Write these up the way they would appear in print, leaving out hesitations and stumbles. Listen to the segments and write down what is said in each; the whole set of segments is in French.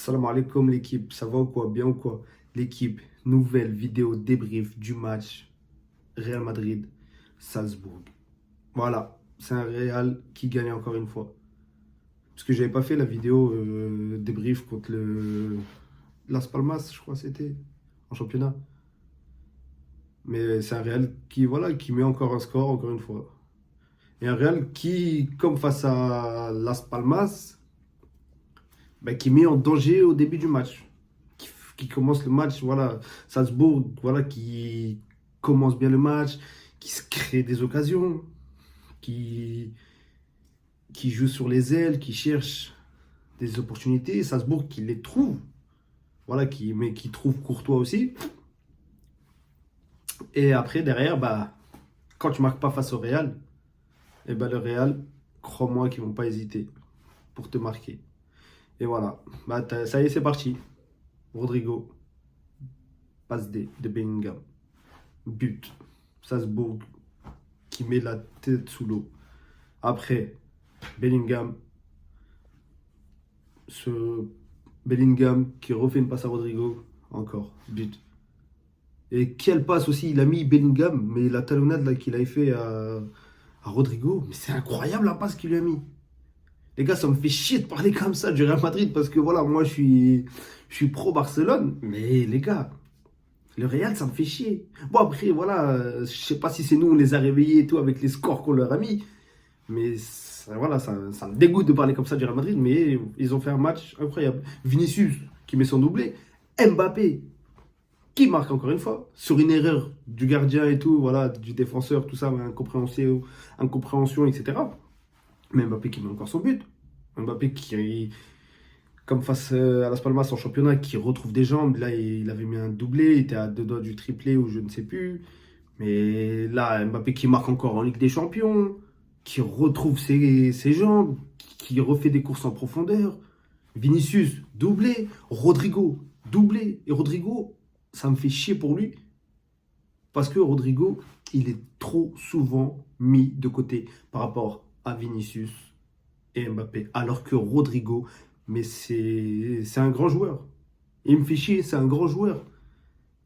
Salam alaikum l'équipe, ça va ou quoi? Bien ou quoi? L'équipe, nouvelle vidéo débrief du match Real Madrid-Salzbourg. Voilà, c'est un Real qui gagne encore une fois. Parce que j'avais pas fait la vidéo débrief contre le Las Palmas, je crois que c'était, en championnat. Mais c'est un Real qui, voilà, qui met encore un score, encore une fois. Et un Real qui, comme face à Las Palmas, qui met en danger au début du match. Qui commence le match, voilà, Salzbourg, voilà, qui commence bien le match, qui se crée des occasions, qui, qui joue sur les ailes, qui cherche des opportunités. Salzbourg qui les trouve, voilà, mais qui trouve Courtois aussi. Et après, derrière, quand tu marques pas face au Real, le Real, crois-moi qu'ils vont pas hésiter pour te marquer. Et voilà, ça y est, c'est parti. Rodrigo, passe de Bellingham, but. Salzbourg qui met la tête sous l'eau. Après, Bellingham, ce Bellingham qui refait une passe à Rodrigo, encore, but. Et quelle passe aussi, il a mis Bellingham, mais la talonnade là qu'il avait fait à Rodrigo, mais c'est incroyable la passe qu'il lui a mis. Les gars, ça me fait chier de parler comme ça du Real Madrid parce que voilà, moi je suis pro Barcelone, mais les gars, le Real, ça me fait chier. Bon, après, voilà, je sais pas si c'est nous, on les a réveillés et tout avec les scores qu'on leur a mis. Mais voilà, ça me dégoûte de parler comme ça du Real Madrid. Mais ils ont fait un match incroyable. Vinicius qui met son doublé. Mbappé qui marque encore une fois. Sur une erreur du gardien et tout, voilà, du défenseur, tout ça, incompréhension, etc. Mais Mbappé qui met encore son but. Mbappé qui, comme face à Las Palmas en championnat, qui retrouve des jambes. Là, il avait mis un doublé, il était à 2 doigts du triplé ou je ne sais plus. Mais là, Mbappé qui marque encore en Ligue des Champions, qui retrouve ses jambes, qui refait des courses en profondeur. Vinicius, doublé. Rodrigo, doublé. Et Rodrigo, ça me fait chier pour lui. Parce que Rodrigo, il est trop souvent mis de côté par rapport à Vinicius et Mbappé. Alors que Rodrigo, mais c'est un grand joueur. Il me fait chier, c'est un grand joueur.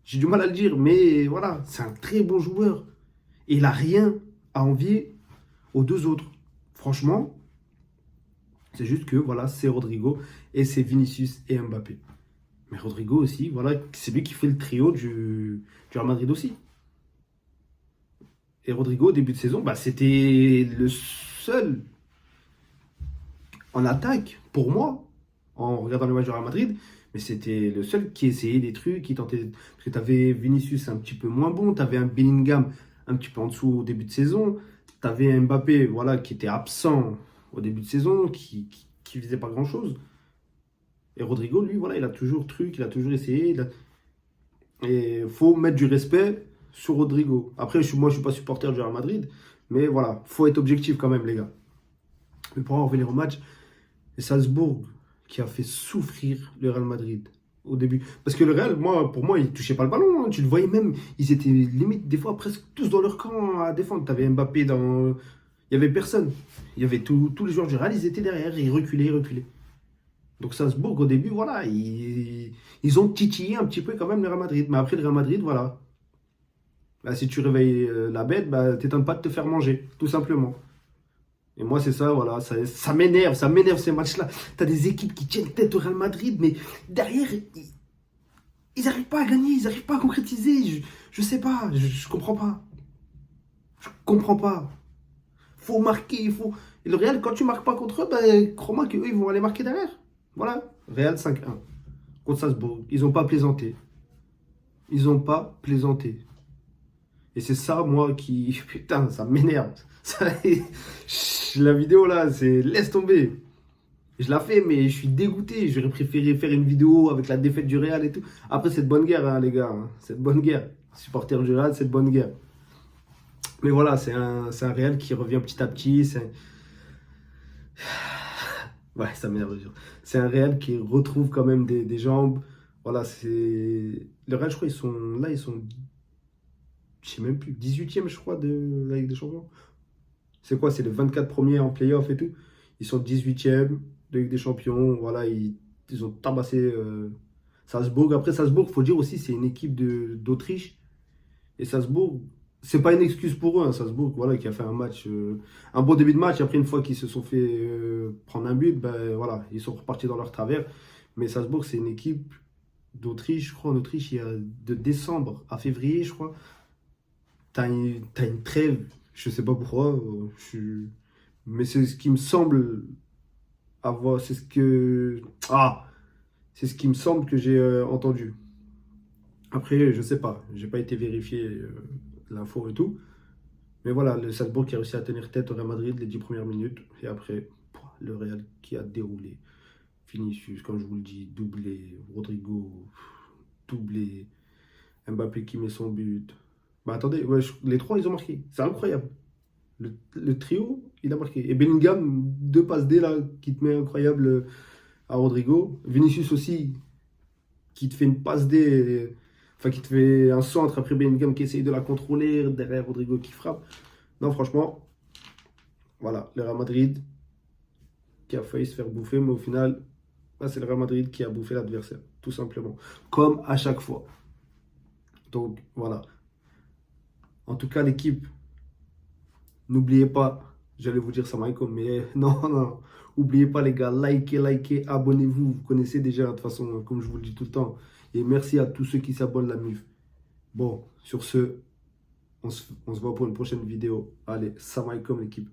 J'ai du mal à le dire, mais voilà, c'est un très bon joueur. Et il n'a rien à envier aux deux autres. Franchement, c'est juste que voilà, c'est Rodrigo et c'est Vinicius et Mbappé. Mais Rodrigo aussi, voilà, c'est lui qui fait le trio du Real Madrid aussi. Et Rodrigo, au début de saison, c'était le seul en attaque, pour moi, en regardant le match du Real Madrid, mais c'était le seul qui essayait des trucs, qui tentait. Parce que tu avais Vinicius un petit peu moins bon, tu avais un Bellingham un petit peu en dessous au début de saison, tu avais un Mbappé voilà, qui était absent au début de saison, qui faisait pas grand-chose. Et Rodrigo, lui, voilà, il a toujours truc, il a toujours essayé. Et il faut mettre du respect sur Rodrigo. Après, moi, je suis pas supporter du Real Madrid, mais voilà, faut être objectif quand même, les gars. Mais pour en revenir au match, et Salzbourg qui a fait souffrir le Real Madrid au début. Parce que le Real, pour moi, ils ne touchaient pas le ballon, hein. Tu le voyais même, ils étaient limite des fois presque tous dans leur camp à défendre. Tu avais Mbappé dans. Il n'y avait personne. Il y avait tous les joueurs du Real, ils étaient derrière, ils reculaient, ils reculaient. Donc Salzbourg, au début, voilà, ils ont titillé un petit peu quand même le Real Madrid. Mais après, le Real Madrid, voilà. Si tu réveilles la bête, t'étonnes pas de te faire manger, tout simplement. Et moi, c'est ça, voilà, ça m'énerve ces matchs-là. T'as des équipes qui tiennent tête au Real Madrid, mais derrière, ils n'arrivent pas à gagner, ils n'arrivent pas à concrétiser. Je sais pas, je comprends pas. Je comprends pas. Faut marquer, il faut. Et le Real, quand tu marques pas contre eux, crois-moi qu'eux, ils vont aller marquer derrière. Voilà, Real 5-1 contre Salzbourg. Ils n'ont pas plaisanté. Ils n'ont pas plaisanté. Et c'est ça, moi, qui. Putain, ça m'énerve. La vidéo là, c'est laisse tomber. Je la fais, mais je suis dégoûté. J'aurais préféré faire une vidéo avec la défaite du Real et tout. Après, c'est de bonne guerre, hein, les gars. Hein. C'est de bonne guerre. Supporter du Real, c'est de bonne guerre. Mais voilà, c'est un Real qui revient petit à petit. Ouais, ça m'énerve. C'est un Real qui retrouve quand même des jambes. Voilà, c'est. Le Real, je crois, ils sont. Je sais même plus. 18e, je crois, de la Ligue des Champions. C'est quoi? C'est les 24 premiers en playoff et tout. Ils sont 18e de Ligue des Champions. Voilà, ils ont tabassé Salzbourg. Après, Salzbourg, il faut dire aussi, c'est une équipe d'Autriche. Et Salzbourg, c'est pas une excuse pour eux, hein. Salzbourg, voilà, qui a fait un match, un bon début de match. Après, une fois qu'ils se sont fait prendre un but, ben voilà, ils sont repartis dans leur travers. Mais Salzbourg, c'est une équipe d'Autriche, je crois. En Autriche, il y a de décembre à février, je crois. T'as une trêve, je sais pas pourquoi. Mais c'est ce qui me semble avoir. C'est ce que. Ah! C'est ce qui me semble que j'ai entendu. Après, je sais pas. J'ai pas été vérifier l'info et tout. Mais voilà, le Salzbourg qui a réussi à tenir tête au Real Madrid les 10 premières minutes. Et après, le Real qui a déroulé. Vinicius, comme je vous le dis, doublé. Rodrigo, doublé. Mbappé qui met son but. Bah attendez, ouais, les trois, ils ont marqué. C'est incroyable. Le trio, il a marqué. Et Bellingham, deux passes D là, qui te met incroyable à Rodrigo. Vinicius aussi, qui te fait une passe D, enfin qui te fait un centre après Bellingham qui essaye de la contrôler, derrière Rodrigo qui frappe. Non, franchement, voilà, le Real Madrid qui a failli se faire bouffer, mais au final, là, c'est le Real Madrid qui a bouffé l'adversaire, tout simplement. Comme à chaque fois. Donc voilà. En tout cas, l'équipe, n'oubliez pas, j'allais vous dire ça, Michael, mais non, non. N'oubliez pas, les gars, likez, abonnez-vous. Vous connaissez déjà, de toute façon, comme je vous le dis tout le temps. Et merci à tous ceux qui s'abonnent, la MIF. Bon, sur ce, on se voit pour une prochaine vidéo. Allez, salam alaikum, l'équipe.